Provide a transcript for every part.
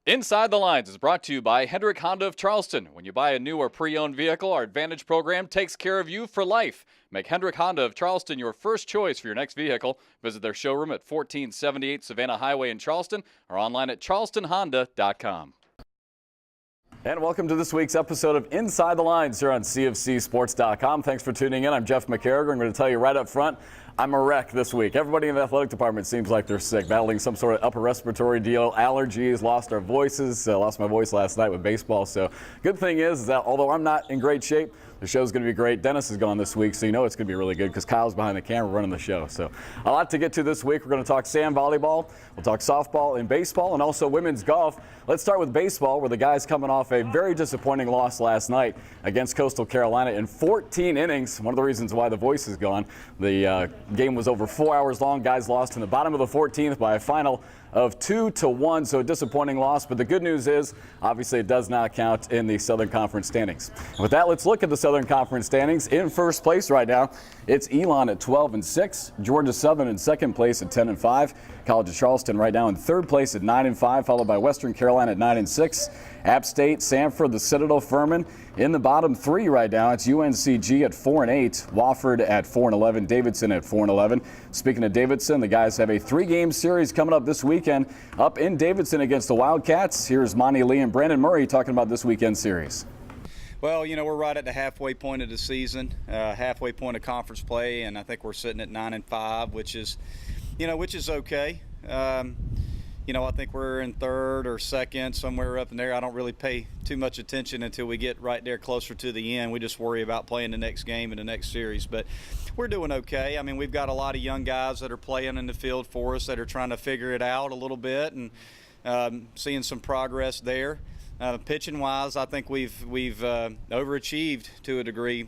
Inside the Lines is brought to you by Hendrick Honda of Charleston. When you buy a new or pre-owned vehicle, our Advantage program takes care of you for life. Make Hendrick Honda of Charleston your first choice for your next vehicle. Visit their showroom at 1478 Savannah Highway in Charleston or online at charlestonhonda.com. And welcome to this week's episode of Inside the Lines here on CFCSports.com. Thanks for tuning in. I'm Jeff McCarragher. I'm going to tell you right up front, I'm a wreck this week. Everybody in the athletic department seems like they're sick, battling some sort of upper respiratory deal, allergies, lost our voices. Lost my voice last night with baseball. So good thing is that although I'm not in great shape, the show's going to be great. Dennis is gone this week, so you know it's going to be really good because Kyle's behind the camera running the show. So a lot to get to this week. We're going to talk sand volleyball, we'll talk softball and baseball, and also women's golf. Let's start with baseball, where the guys coming off a very disappointing loss last night against Coastal Carolina in 14 innings. One of the reasons why the voice is gone. The game was over 4 hours long. Guys lost in the bottom of the 14th by a final of 2-1, so a disappointing loss. But the good news is, obviously, it does not count in the Southern Conference standings. And with that, let's look at the Southern Conference standings. In first place right now, it's Elon at 12-6, Georgia Southern in second place at 10-5, College of Charleston right now in third place at 9-5, followed by Western Carolina at 9-6, App State, Sanford, the Citadel, Furman. In the bottom three right now, it's UNCG at 4-8, Wofford at 4-11, Davidson at 4-11. Speaking of Davidson, the guys have a three-game series coming up this weekend up in Davidson against the Wildcats. Here's Monty Lee and Brandon Murray talking about this weekend series. Well, you know, we're right at the halfway point of the season, halfway point of conference play, and I think we're sitting at 9-5, which is okay. I think we're in third or second, somewhere up in there. I don't really pay too much attention until we get right there closer to the end. We just worry about playing the next game in the next series. But we're doing okay. I mean, we've got a lot of young guys that are playing in the field for us that are trying to figure it out a little bit and seeing some progress there. Pitching-wise, I think we've overachieved to a degree.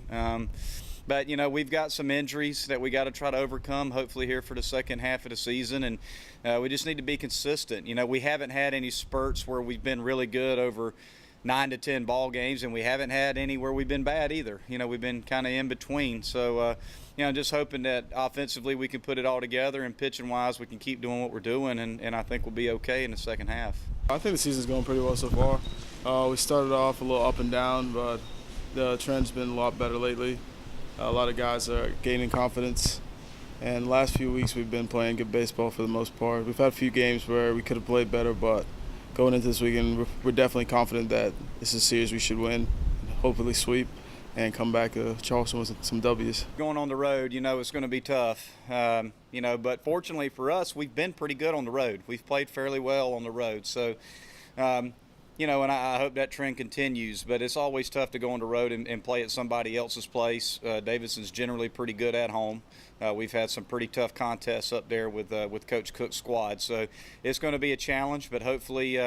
But, you know, we've got some injuries that we got to try to overcome, hopefully, here for the second half of the season. And we just need to be consistent. You know, we haven't had any spurts where we've been really good over 9 to 10 ball games, and we haven't had any where we've been bad either. You know, we've been kind of in between. So, just hoping that offensively we can put it all together, and pitching-wise we can keep doing what we're doing, and I think we'll be okay in the second half. I think the season's going pretty well so far. We started off a little up and down, but the trend's been a lot better lately. A lot of guys are gaining confidence, and the last few weeks we've been playing good baseball for the most part. We've had a few games where we could have played better, but going into this weekend, we're definitely confident that this is a series we should win, hopefully sweep, and come back to Charleston with some W's. Going on the road, you know, it's going to be tough, but fortunately for us, we've been pretty good on the road. We've played fairly well on the road, so and I hope that trend continues. But it's always tough to go on the road and play at somebody else's place. Davidson's generally pretty good at home. We've had some pretty tough contests up there with Coach Cook's squad. So it's going to be a challenge, but hopefully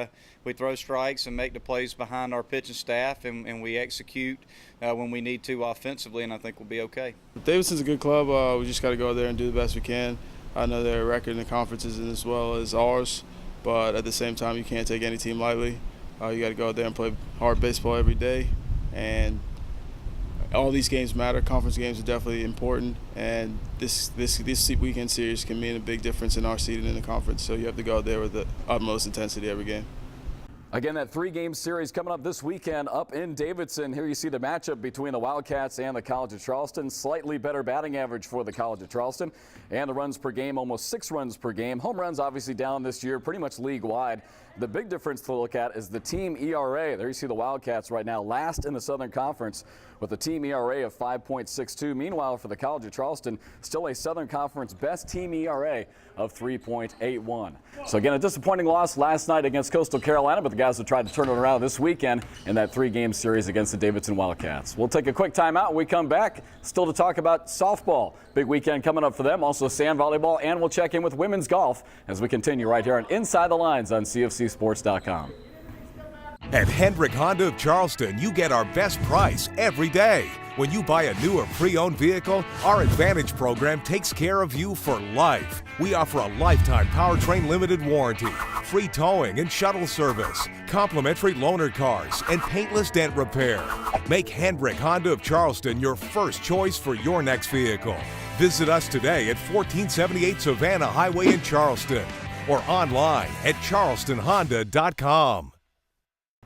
we throw strikes and make the plays behind our pitching staff, and we execute when we need to offensively, and I think we'll be okay. Davidson's a good club. We just got to go there and do the best we can. I know their record in the conference isn't as well as ours, but at the same time, you can't take any team lightly. You got to go out there and play hard baseball every day, and all these games matter. Conference games are definitely important, and this weekend series can mean a big difference in our seeding in the conference. So you have to go out there with the utmost intensity every game. Again, that three-game series coming up this weekend up in Davidson. Here you see the matchup between the Wildcats and the College of Charleston. Slightly better batting average for the College of Charleston. And the runs per game, almost 6 runs per game. Home runs obviously down this year, pretty much league-wide. The big difference to look at is the team ERA. There you see the Wildcats right now last in the Southern Conference with a team ERA of 5.62. Meanwhile, for the College of Charleston, still a Southern Conference best team ERA of 3.81. So again, a disappointing loss last night against Coastal Carolina, but the guys have tried to turn it around this weekend in that 3-game series against the Davidson Wildcats. We'll take a quick timeout when we come back, still to talk about softball. Big weekend coming up for them, also sand volleyball, and we'll check in with women's golf as we continue right here on Inside the Lines on CFCSports.com. At Hendrick Honda of Charleston, you get our best price every day. When you buy a new or pre-owned vehicle, our Advantage program takes care of you for life. We offer a lifetime powertrain limited warranty, free towing and shuttle service, complimentary loaner cars, and paintless dent repair. Make Hendrick Honda of Charleston your first choice for your next vehicle. Visit us today at 1478 Savannah Highway in Charleston or online at charlestonhonda.com.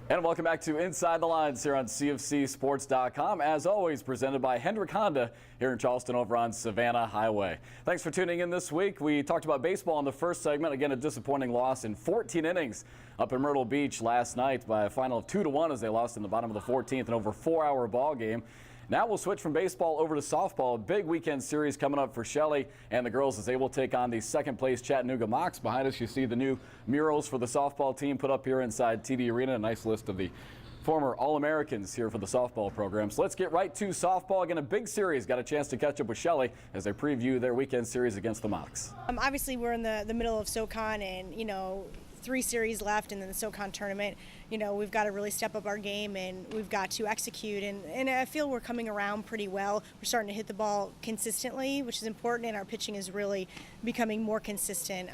And welcome back to Inside the Lines here on CFCSports.com. As always, presented by Hendrick Honda here in Charleston over on Savannah Highway. Thanks for tuning in this week. We talked about baseball in the first segment. Again, a disappointing loss in 14 innings up in Myrtle Beach last night by a final of 2-1 as they lost in the bottom of the 14th, an over 4-hour ball game. Now we'll switch from baseball over to softball. A big weekend series coming up for Shelley and the girls as they will take on the second-place Chattanooga Mocs. Behind us, you see the new murals for the softball team put up here inside TD Arena. A nice list of the former All-Americans here for the softball program. So let's get right to softball. Again, a big series. Got a chance to catch up with Shelley as they preview their weekend series against the Mocs. Obviously, we're in the middle of SoCon and, 3 series left and then the SoCon tournament. We've got to really step up our game and we've got to execute. And I feel we're coming around pretty well. We're starting to hit the ball consistently, which is important, and our pitching is really becoming more consistent,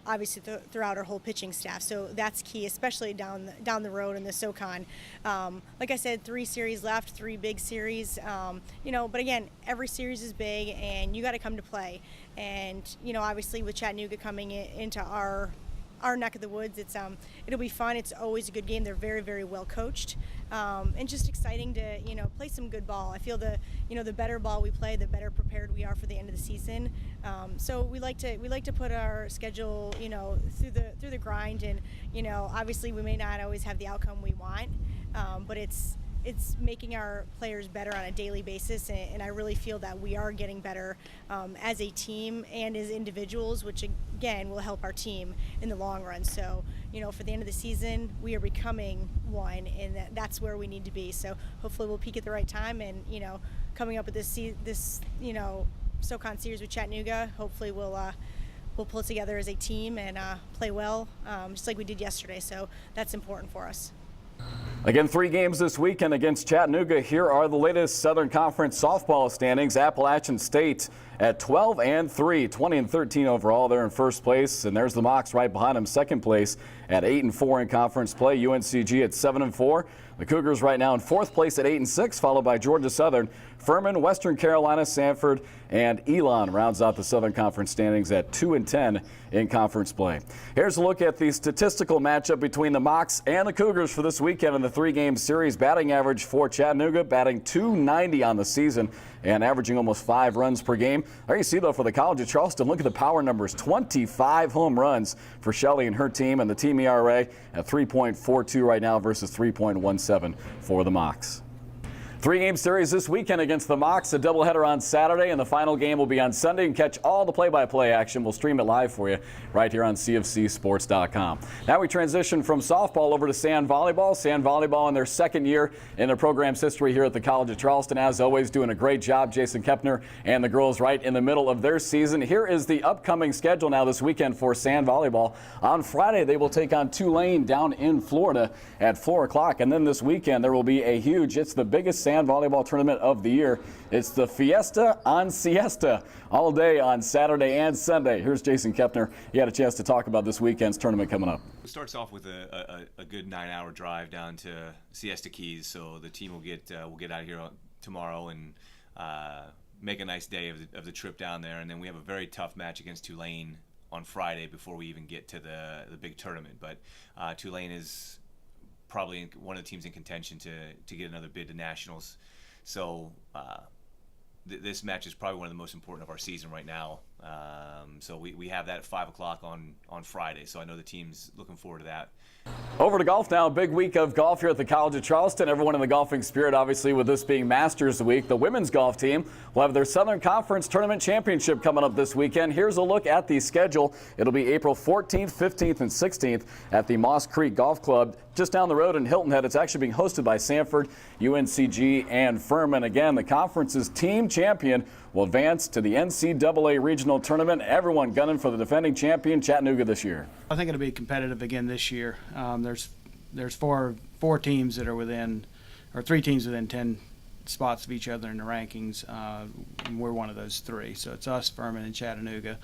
obviously throughout our whole pitching staff. So that's key, especially down the road in the SoCon. Like I said, 3 series left, 3 big series. But again, every series is big and you got to come to play. And, obviously with Chattanooga coming into our neck of the woods, it'll be fun. It's always a good game. They're very, very well coached, and just exciting to play some good ball. I feel the better ball we play, the better prepared we are for the end of the season. So we like to put our schedule through the grind, and obviously we may not always have the outcome we want, but it's making our players better on a daily basis, and I really feel that we are getting better as a team and as individuals, which again will help our team in the long run. So, for the end of the season, we are becoming one, and that's where we need to be. So hopefully we'll peak at the right time, and coming up with this SoCon series with Chattanooga, hopefully we'll pull it together as a team and play well, just like we did yesterday. So that's important for us. Again, 3 games this weekend against Chattanooga. Here are the latest Southern Conference softball standings. Appalachian State at 12-3, 20-13 overall. They're in first place, and there's the Mocs right behind them, second place at 8-4 in conference play. UNCG at 7-4. The Cougars right now in fourth place at 8-6, followed by Georgia Southern. Furman, Western Carolina, Sanford, and Elon rounds out the Southern Conference standings at 2-10 in conference play. Here's a look at the statistical matchup between the Mocs and the Cougars for this weekend in the 3-game series. Batting average for Chattanooga, batting .290 on the season and averaging almost 5 runs per game. There you see, though, for the College of Charleston, look at the power numbers. 25 home runs for Shelley and her team, and the team ERA at 3.42 right now versus 3.17 for the Mocs. 3-game series this weekend against the Mocs, a doubleheader on Saturday, and the final game will be on Sunday. And catch all the play-by-play action. We'll stream it live for you right here on CFCSports.com. Now we transition from softball over to sand volleyball. Sand volleyball in their second year in their program's history here at the College of Charleston. As always, doing a great job. Jason Kepner and the girls right in the middle of their season. Here is the upcoming schedule now this weekend for sand volleyball. On Friday, they will take on Tulane down in Florida at 4 o'clock. And then this weekend, there will be it's the biggest sand volleyball tournament of the year. It's the Fiesta on Siesta all day on Saturday and Sunday. Here's Jason Kepner. He had a chance to talk about this weekend's tournament coming up. It starts off with a good 9-hour drive down to Siesta Keys, so the team will get out of here tomorrow and make a nice day of the trip down there. And then we have a very tough match against Tulane on Friday before we even get to the big tournament. But Tulane is probably one of the teams in contention to get another bid to nationals. So this match is probably one of the most important of our season right now. So we have that at 5 o'clock on Friday. So I know the team's looking forward to that. Over to golf now. Big week of golf here at the College of Charleston. Everyone in the golfing spirit, obviously, with this being Masters Week. The women's golf team will have their Southern Conference Tournament Championship coming up this weekend. Here's a look at the schedule. It'll be April 14th, 15th, and 16th at the Moss Creek Golf Club just down the road in Hilton Head. It's actually being hosted by Sanford, UNCG, and Furman. Again, the conference's team champion will advance to the NCAA Regional Tournament. Everyone gunning for the defending champion, Chattanooga, this year. I think it'll be competitive again this year. There's four teams that are within, or 3 teams within 10 spots of each other in the rankings. We're one of those 3. So it's us, Furman, and Chattanooga.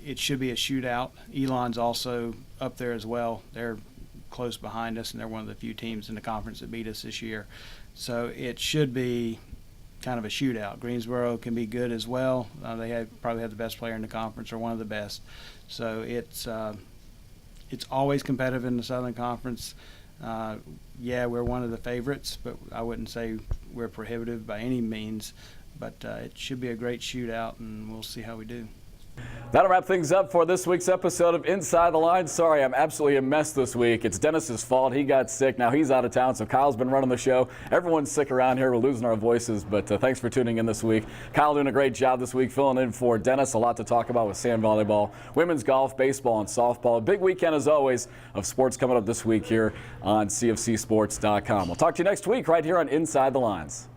It should be a shootout. Elon's also up there as well. They're close behind us, and they're one of the few teams in the conference that beat us this year. So it should be kind of a shootout. Greensboro can be good as well. They probably have the best player in the conference, or one of the best. So it's always competitive in the Southern Conference. Yeah, we're one of the favorites, but I wouldn't say we're prohibitive by any means. But it should be a great shootout, and we'll see how we do. That'll wrap things up for this week's episode of Inside the Lines. Sorry, I'm absolutely a mess this week. It's Dennis's fault. He got sick. Now he's out of town, so Kyle's been running the show. Everyone's sick around here. We're losing our voices, but thanks for tuning in this week. Kyle doing a great job this week, filling in for Dennis. A lot to talk about with sand volleyball, women's golf, baseball, and softball. A big weekend, as always, of sports coming up this week here on CFCSports.com. We'll talk to you next week right here on Inside the Lines.